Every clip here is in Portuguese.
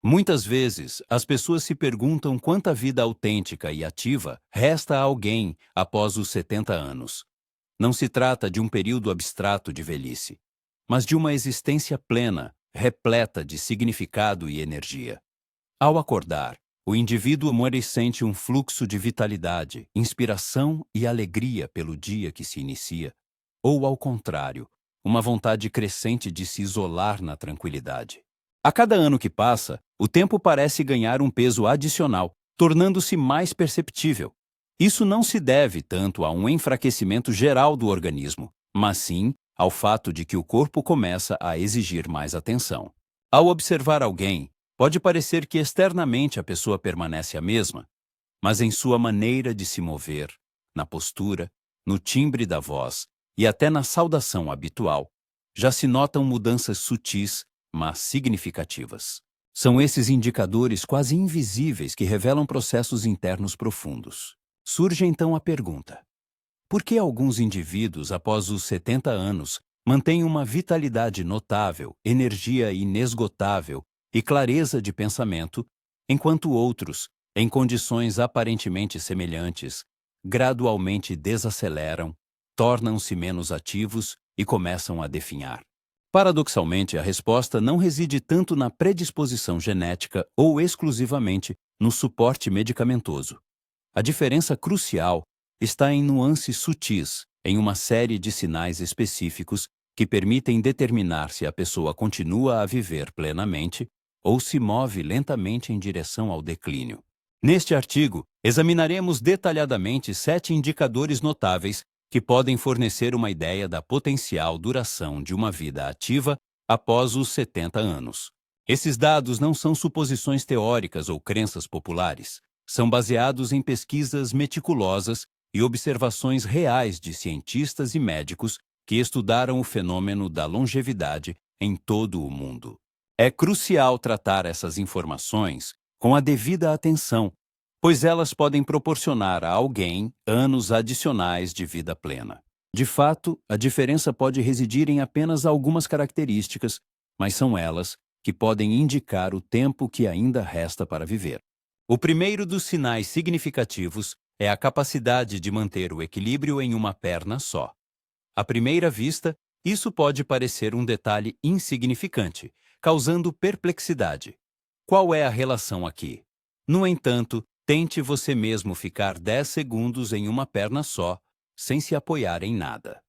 Muitas vezes, as pessoas se perguntam quanta vida autêntica e ativa resta a alguém após os 70 anos. Não se trata de um período abstrato de velhice, mas de uma existência plena, repleta de significado e energia. Ao acordar, o indivíduo sente um fluxo de vitalidade, inspiração e alegria pelo dia que se inicia, ou, ao contrário, uma vontade crescente de se isolar na tranquilidade. A cada ano que passa, o tempo parece ganhar um peso adicional, tornando-se mais perceptível. Isso não se deve tanto a um enfraquecimento geral do organismo, mas sim ao fato de que o corpo começa a exigir mais atenção. Ao observar alguém, pode parecer que externamente a pessoa permanece a mesma, mas em sua maneira de se mover, na postura, no timbre da voz e até na saudação habitual, já se notam mudanças sutis, mas significativas. São esses indicadores quase invisíveis que revelam processos internos profundos. Surge então a pergunta: por que alguns indivíduos, após os 70 anos, mantêm uma vitalidade notável, energia inesgotável e clareza de pensamento, enquanto outros, em condições aparentemente semelhantes, gradualmente desaceleram, tornam-se menos ativos e começam a definhar? Paradoxalmente, a resposta não reside tanto na predisposição genética ou exclusivamente no suporte medicamentoso. A diferença crucial está em nuances sutis, em uma série de sinais específicos que permitem determinar se a pessoa continua a viver plenamente ou se move lentamente em direção ao declínio. Neste artigo, examinaremos detalhadamente 7 indicadores notáveis que podem fornecer uma ideia da potencial duração de uma vida ativa após os 70 anos. Esses dados não são suposições teóricas ou crenças populares. São baseados em pesquisas meticulosas e observações reais de cientistas e médicos que estudaram o fenômeno da longevidade em todo o mundo. É crucial tratar essas informações com a devida atenção, pois elas podem proporcionar a alguém anos adicionais de vida plena. De fato, a diferença pode residir em apenas algumas características, mas são elas que podem indicar o tempo que ainda resta para viver. O primeiro dos sinais significativos é a capacidade de manter o equilíbrio em uma perna só. À primeira vista, isso pode parecer um detalhe insignificante, causando perplexidade. Qual é a relação aqui? No entanto, tente você mesmo ficar 10 segundos em uma perna só, sem se apoiar em nada.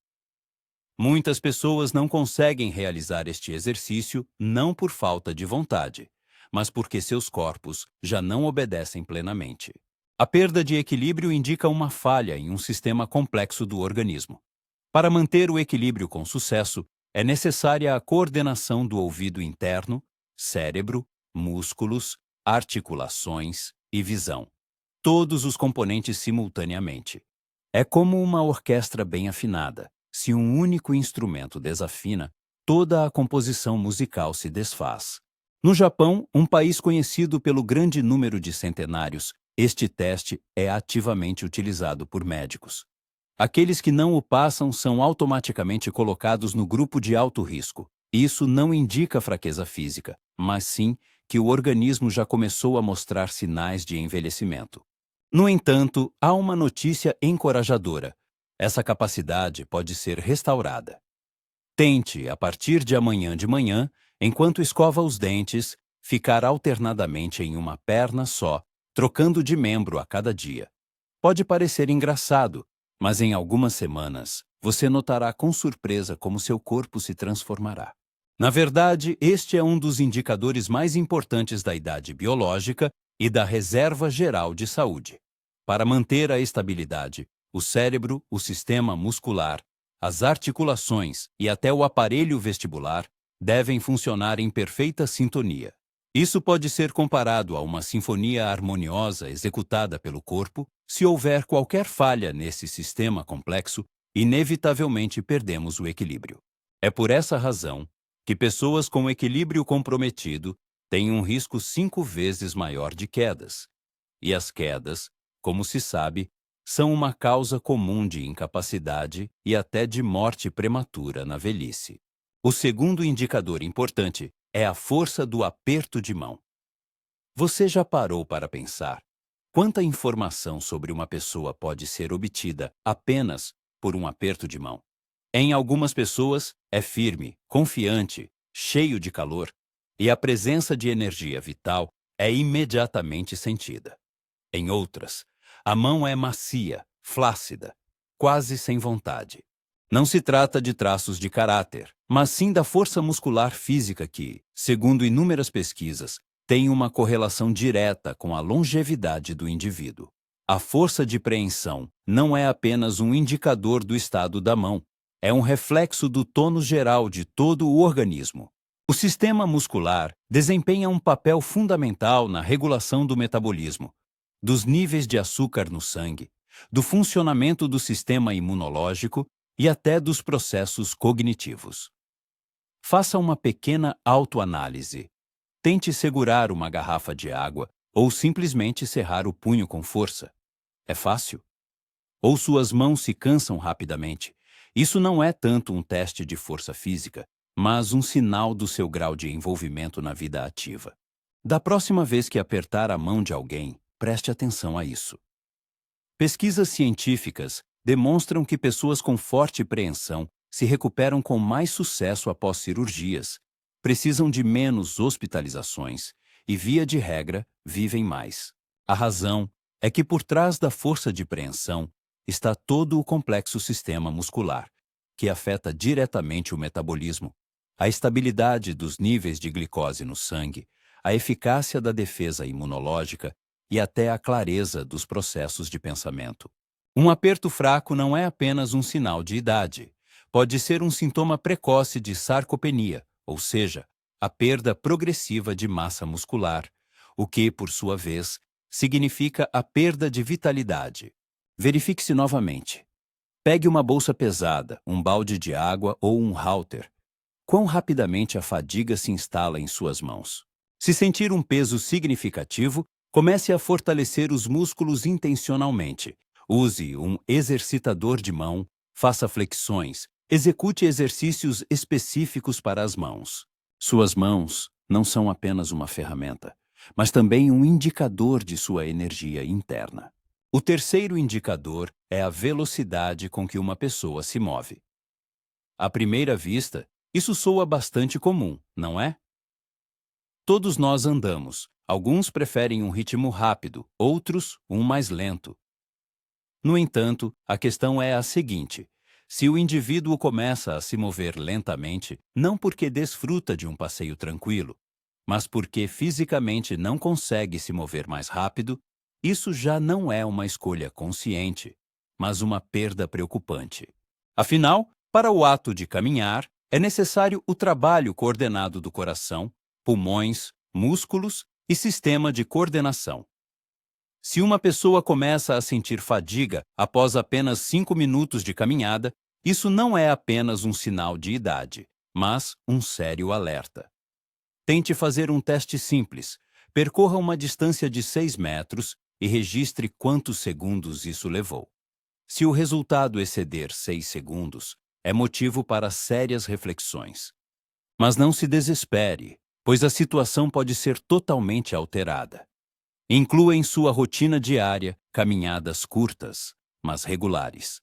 Muitas pessoas não conseguem realizar este exercício não por falta de vontade, mas porque seus corpos já não obedecem plenamente. A perda de equilíbrio indica uma falha em um sistema complexo do organismo. Para manter o equilíbrio com sucesso, é necessária a coordenação do ouvido interno, cérebro, músculos, articulações e visão. Todos os componentes simultaneamente. É como uma orquestra bem afinada. Se um único instrumento desafina, toda a composição musical se desfaz. No Japão, um país conhecido pelo grande número de centenários, este teste é ativamente utilizado por médicos. Aqueles que não o passam são automaticamente colocados no grupo de alto risco. Isso não indica fraqueza física, mas sim que o organismo já começou a mostrar sinais de envelhecimento. No entanto, há uma notícia encorajadora. Essa capacidade pode ser restaurada. Tente, a partir de amanhã de manhã, enquanto escova os dentes, ficar alternadamente em uma perna só, trocando de membro a cada dia. Pode parecer engraçado, mas em algumas semanas, você notará com surpresa como seu corpo se transformará. Na verdade, este é um dos indicadores mais importantes da idade biológica e da reserva geral de saúde. Para manter a estabilidade, o cérebro, o sistema muscular, as articulações e até o aparelho vestibular devem funcionar em perfeita sintonia. Isso pode ser comparado a uma sinfonia harmoniosa executada pelo corpo. Se houver qualquer falha nesse sistema complexo, inevitavelmente perdemos o equilíbrio. É por essa razão que pessoas com equilíbrio comprometido têm um risco 5 vezes maior de quedas. E as quedas, como se sabe, são uma causa comum de incapacidade e até de morte prematura na velhice. O segundo indicador importante é a força do aperto de mão. Você já parou para pensar quanta informação sobre uma pessoa pode ser obtida apenas por um aperto de mão? Em algumas pessoas, é firme, confiante, cheio de calor, e a presença de energia vital é imediatamente sentida. Em outras, a mão é macia, flácida, quase sem vontade. Não se trata de traços de caráter, mas sim da força muscular física que, segundo inúmeras pesquisas, tem uma correlação direta com a longevidade do indivíduo. A força de preensão não é apenas um indicador do estado da mão, é um reflexo do tônus geral de todo o organismo. O sistema muscular desempenha um papel fundamental na regulação do metabolismo, dos níveis de açúcar no sangue, do funcionamento do sistema imunológico e até dos processos cognitivos. Faça uma pequena autoanálise. Tente segurar uma garrafa de água ou simplesmente cerrar o punho com força. É fácil? Ou suas mãos se cansam rapidamente? Isso não é tanto um teste de força física, mas um sinal do seu grau de envolvimento na vida ativa. Da próxima vez que apertar a mão de alguém, preste atenção a isso. Pesquisas científicas demonstram que pessoas com forte preensão se recuperam com mais sucesso após cirurgias, precisam de menos hospitalizações e, via de regra, vivem mais. A razão é que por trás da força de preensão está todo o complexo sistema muscular, que afeta diretamente o metabolismo, a estabilidade dos níveis de glicose no sangue, a eficácia da defesa imunológica e até a clareza dos processos de pensamento. Um aperto fraco não é apenas um sinal de idade. Pode ser um sintoma precoce de sarcopenia, ou seja, a perda progressiva de massa muscular, o que, por sua vez, significa a perda de vitalidade. Verifique-se novamente. Pegue uma bolsa pesada, um balde de água ou um halter. Quão rapidamente a fadiga se instala em suas mãos? Se sentir um peso significativo, comece a fortalecer os músculos intencionalmente. Use um exercitador de mão, faça flexões, execute exercícios específicos para as mãos. Suas mãos não são apenas uma ferramenta, mas também um indicador de sua energia interna. O terceiro indicador é a velocidade com que uma pessoa se move. À primeira vista, isso soa bastante comum, não é? Todos nós andamos. Alguns preferem um ritmo rápido, outros um mais lento. No entanto, a questão é a seguinte: se o indivíduo começa a se mover lentamente, não porque desfruta de um passeio tranquilo, mas porque fisicamente não consegue se mover mais rápido, isso já não é uma escolha consciente, mas uma perda preocupante. Afinal, para o ato de caminhar, é necessário o trabalho coordenado do coração, pulmões, músculos e sistema de coordenação. Se uma pessoa começa a sentir fadiga após apenas 5 minutos de caminhada, isso não é apenas um sinal de idade, mas um sério alerta. Tente fazer um teste simples. Percorra uma distância de 6 metros e registre quantos segundos isso levou. Se o resultado exceder 6 segundos, é motivo para sérias reflexões. Mas não se desespere, pois a situação pode ser totalmente alterada. Inclua em sua rotina diária caminhadas curtas, mas regulares.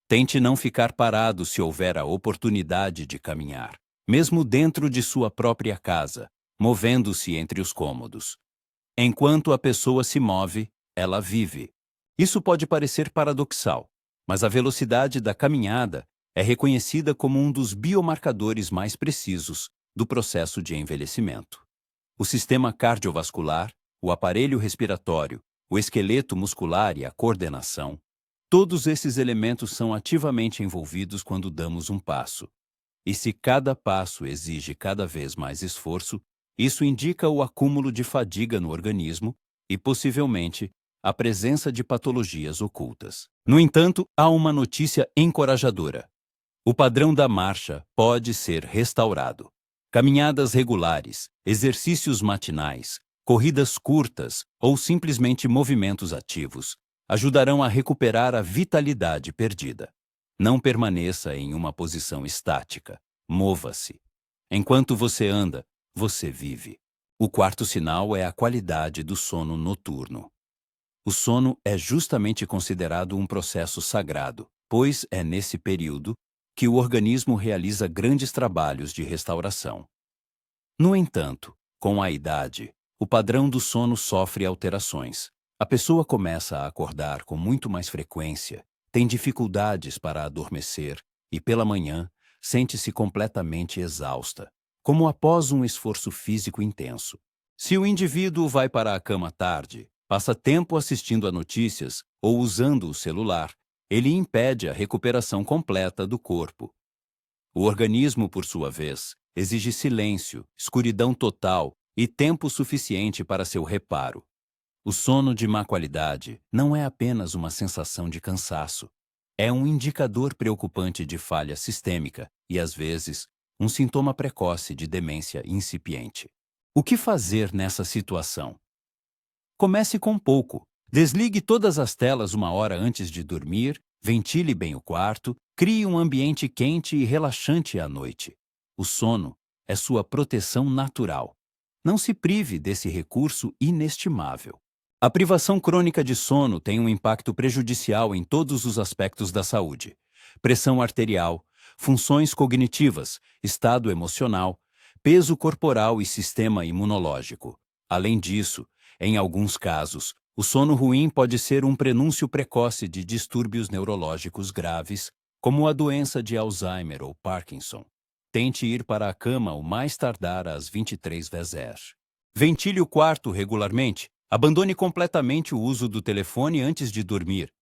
Tente não ficar parado se houver a oportunidade de caminhar, mesmo dentro de sua própria casa, movendo-se entre os cômodos. Enquanto a pessoa se move, ela vive. Isso pode parecer paradoxal, mas a velocidade da caminhada é reconhecida como um dos biomarcadores mais precisos do processo de envelhecimento. O sistema cardiovascular, o aparelho respiratório, o esqueleto muscular e a coordenação, todos esses elementos são ativamente envolvidos quando damos um passo. E se cada passo exige cada vez mais esforço, isso indica o acúmulo de fadiga no organismo e, possivelmente, a presença de patologias ocultas. No entanto, há uma notícia encorajadora. O padrão da marcha pode ser restaurado. Caminhadas regulares, exercícios matinais, corridas curtas ou simplesmente movimentos ativos ajudarão a recuperar a vitalidade perdida. Não permaneça em uma posição estática. Mova-se. Enquanto você anda, você vive. O quarto sinal é a qualidade do sono noturno. O sono é justamente considerado um processo sagrado, pois é nesse período que o organismo realiza grandes trabalhos de restauração. No entanto, com a idade, o padrão do sono sofre alterações. A pessoa começa a acordar com muito mais frequência, tem dificuldades para adormecer e, pela manhã, sente-se completamente exausta, como após um esforço físico intenso. Se o indivíduo vai para a cama tarde, passa tempo assistindo a notícias ou usando o celular, ele impede a recuperação completa do corpo. O organismo, por sua vez, exige silêncio, escuridão total e tempo suficiente para seu reparo. O sono de má qualidade não é apenas uma sensação de cansaço. É um indicador preocupante de falha sistêmica e, às vezes, um sintoma precoce de demência incipiente. O que fazer nessa situação? Comece com pouco. Desligue todas as telas uma hora antes de dormir, ventile bem o quarto, crie um ambiente quente e relaxante à noite. O sono é sua proteção natural. Não se prive desse recurso inestimável. A privação crônica de sono tem um impacto prejudicial em todos os aspectos da saúde: pressão arterial, funções cognitivas, estado emocional, peso corporal e sistema imunológico. Além disso, em alguns casos, o sono ruim pode ser um prenúncio precoce de distúrbios neurológicos graves, como a doença de Alzheimer ou Parkinson. Tente ir para a cama o mais tardar às 23h. Ventile o quarto regularmente. Abandone completamente o uso do telefone antes de dormir.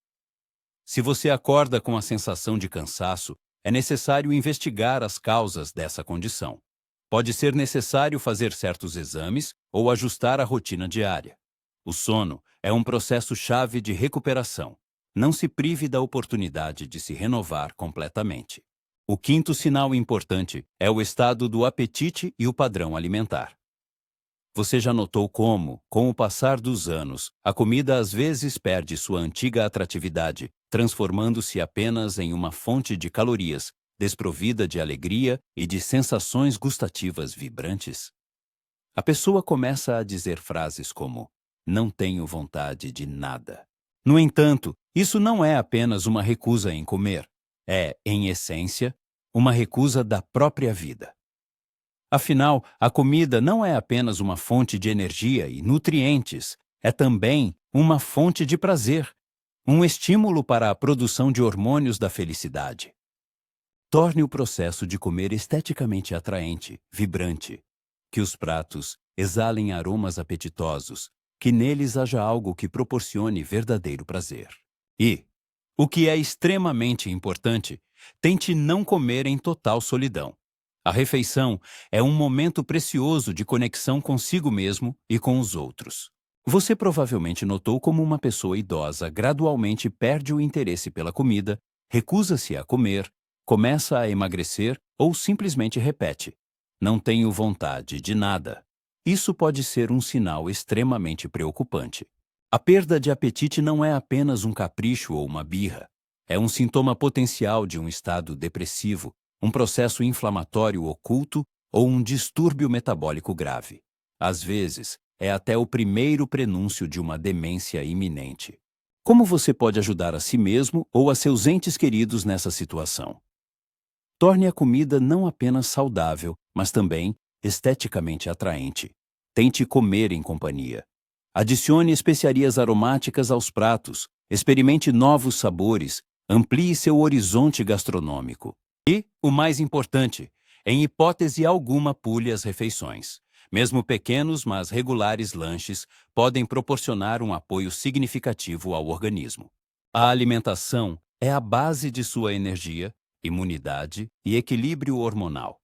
Se você acorda com a sensação de cansaço, é necessário investigar as causas dessa condição. Pode ser necessário fazer certos exames ou ajustar a rotina diária. O sono é um processo-chave de recuperação. Não se prive da oportunidade de se renovar completamente. O quinto sinal importante é o estado do apetite e o padrão alimentar. Você já notou como, com o passar dos anos, a comida às vezes perde sua antiga atratividade, transformando-se apenas em uma fonte de calorias, desprovida de alegria e de sensações gustativas vibrantes? A pessoa começa a dizer frases como: "Não tenho vontade de nada". No entanto, isso não é apenas uma recusa em comer. É, em essência, uma recusa da própria vida. Afinal, a comida não é apenas uma fonte de energia e nutrientes, é também uma fonte de prazer, um estímulo para a produção de hormônios da felicidade. Torne o processo de comer esteticamente atraente, vibrante. Que os pratos exalem aromas apetitosos, que neles haja algo que proporcione verdadeiro prazer. E, o que é extremamente importante, tente não comer em total solidão. A refeição é um momento precioso de conexão consigo mesmo e com os outros. Você provavelmente notou como uma pessoa idosa gradualmente perde o interesse pela comida, recusa-se a comer, começa a emagrecer ou simplesmente repete: "Não tenho vontade de nada". Isso pode ser um sinal extremamente preocupante. A perda de apetite não é apenas um capricho ou uma birra. É um sintoma potencial de um estado depressivo, um processo inflamatório oculto ou um distúrbio metabólico grave. Às vezes, é até o primeiro prenúncio de uma demência iminente. Como você pode ajudar a si mesmo ou a seus entes queridos nessa situação? Torne a comida não apenas saudável, mas também esteticamente atraente. Tente comer em companhia. Adicione especiarias aromáticas aos pratos, experimente novos sabores, amplie seu horizonte gastronômico. E, o mais importante, em hipótese alguma, pule as refeições. Mesmo pequenos, mas regulares lanches podem proporcionar um apoio significativo ao organismo. A alimentação é a base de sua energia, imunidade e equilíbrio hormonal.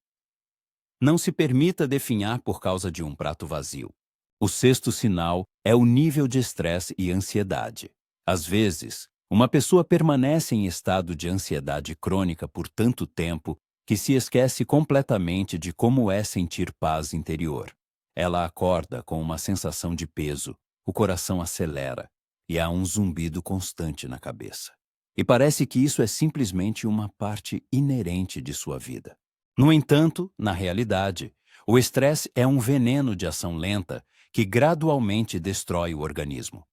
Não se permita definhar por causa de um prato vazio. O sexto sinal é o nível de estresse e ansiedade. Às vezes, uma pessoa permanece em estado de ansiedade crônica por tanto tempo que se esquece completamente de como é sentir paz interior. Ela acorda com uma sensação de peso, o coração acelera e há um zumbido constante na cabeça. E parece que isso é simplesmente uma parte inerente de sua vida. No entanto, na realidade, O estresse é um veneno de ação lenta que gradualmente destrói o organismo.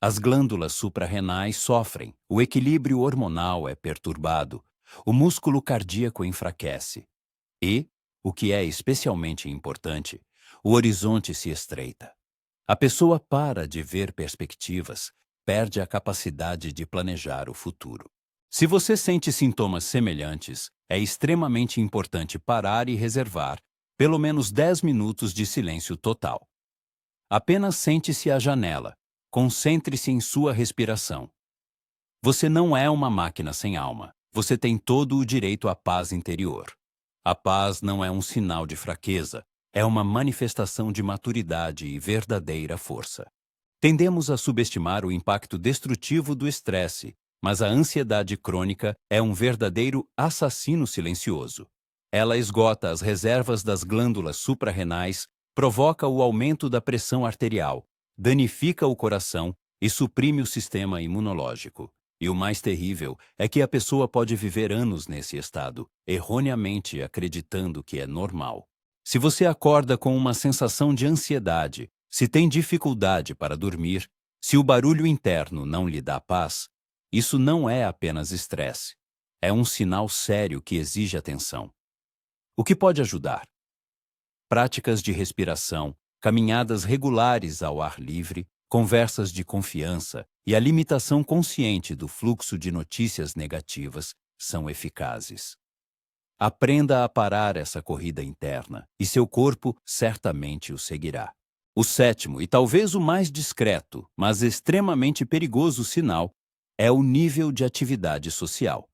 As glândulas suprarrenais sofrem, o equilíbrio hormonal é perturbado, o músculo cardíaco enfraquece e, o que é especialmente importante, o horizonte se estreita. A pessoa para de ver perspectivas, perde a capacidade de planejar o futuro. Se você sente sintomas semelhantes, é extremamente importante parar e reservar pelo menos 10 minutos de silêncio total. Apenas sente-se à janela, concentre-se em sua respiração. Você não é uma máquina sem alma, você tem todo o direito à paz interior. A paz não é um sinal de fraqueza, é uma manifestação de maturidade e verdadeira força. Tendemos a subestimar o impacto destrutivo do estresse, mas a ansiedade crônica é um verdadeiro assassino silencioso. Ela esgota as reservas das glândulas suprarrenais, provoca o aumento da pressão arterial, danifica o coração e suprime o sistema imunológico. E o mais terrível é que a pessoa pode viver anos nesse estado, erroneamente acreditando que é normal. Se você acorda com uma sensação de ansiedade, se tem dificuldade para dormir, se o barulho interno não lhe dá paz, isso não é apenas estresse. É um sinal sério que exige atenção. O que pode ajudar? Práticas de respiração, caminhadas regulares ao ar livre, conversas de confiança e a limitação consciente do fluxo de notícias negativas são eficazes. Aprenda a parar essa corrida interna e seu corpo certamente o seguirá. O sétimo e talvez o mais discreto, mas extremamente perigoso sinal é o nível de atividade social.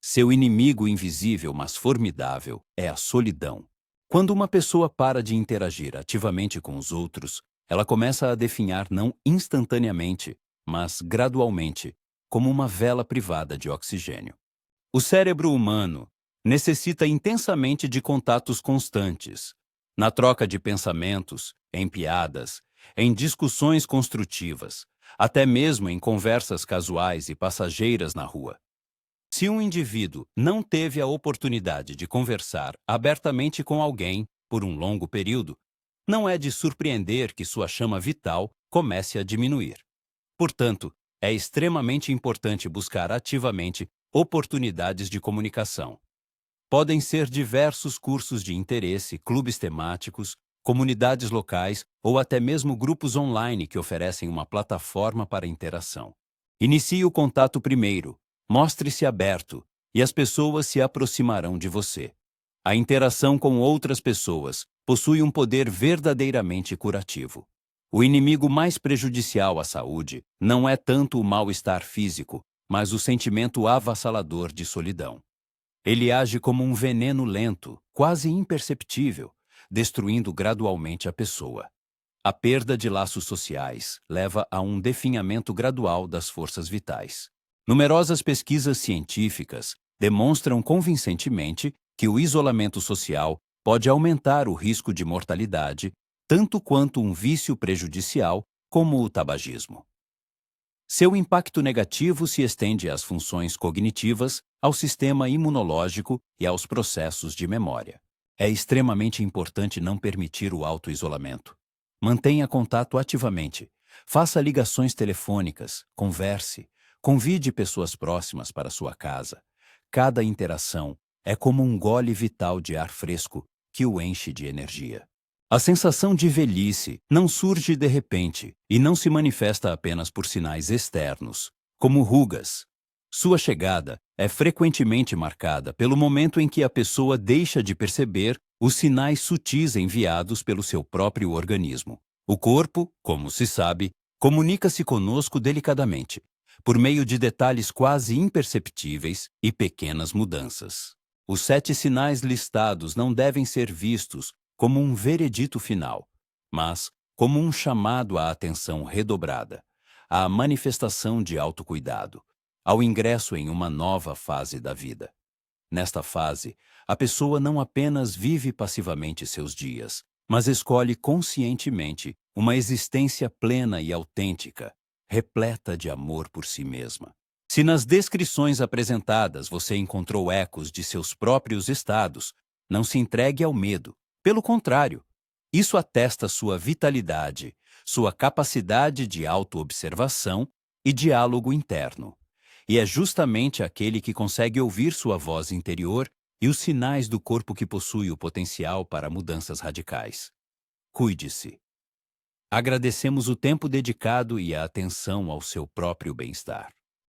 Seu inimigo invisível, mas formidável, é a solidão. Quando uma pessoa para de interagir ativamente com os outros, ela começa a definhar não instantaneamente, mas gradualmente, como uma vela privada de oxigênio. O cérebro humano necessita intensamente de contatos constantes, na troca de pensamentos, em piadas, em discussões construtivas, até mesmo em conversas casuais e passageiras na rua. Se um indivíduo não teve a oportunidade de conversar abertamente com alguém por um longo período, não é de surpreender que sua chama vital comece a diminuir. Portanto, é extremamente importante buscar ativamente oportunidades de comunicação. Podem ser diversos cursos de interesse, clubes temáticos, comunidades locais ou até mesmo grupos online que oferecem uma plataforma para interação. Inicie o contato primeiro, mostre-se aberto e as pessoas se aproximarão de você. A interação com outras pessoas possui um poder verdadeiramente curativo. O inimigo mais prejudicial à saúde não é tanto o mal-estar físico, mas o sentimento avassalador de solidão. Ele age como um veneno lento, quase imperceptível, destruindo gradualmente a pessoa. A perda de laços sociais leva a um definhamento gradual das forças vitais. Numerosas pesquisas científicas demonstram convincentemente que o isolamento social pode aumentar o risco de mortalidade, tanto quanto um vício prejudicial como o tabagismo. Seu impacto negativo se estende às funções cognitivas, ao sistema imunológico e aos processos de memória. É extremamente importante não permitir o auto-isolamento. Mantenha contato ativamente, faça ligações telefônicas, converse, convide pessoas próximas para sua casa. Cada interação é como um gole vital de ar fresco que o enche de energia. A sensação de velhice não surge de repente e não se manifesta apenas por sinais externos, como rugas. Sua chegada é frequentemente marcada pelo momento em que a pessoa deixa de perceber os sinais sutis enviados pelo seu próprio organismo. O corpo, como se sabe, comunica-se conosco delicadamente, por meio de detalhes quase imperceptíveis e pequenas mudanças. Os 7 sinais listados não devem ser vistos como um veredito final, mas como um chamado à atenção redobrada, à manifestação de autocuidado, ao ingresso em uma nova fase da vida. Nesta fase, a pessoa não apenas vive passivamente seus dias, mas escolhe conscientemente uma existência plena e autêntica, repleta de amor por si mesma. Se nas descrições apresentadas você encontrou ecos de seus próprios estados, não se entregue ao medo. Pelo contrário, isso atesta sua vitalidade, sua capacidade de autoobservação e diálogo interno. E é justamente aquele que consegue ouvir sua voz interior e os sinais do corpo que possui o potencial para mudanças radicais. Cuide-se. Agradecemos o tempo dedicado e a atenção ao seu próprio bem-estar.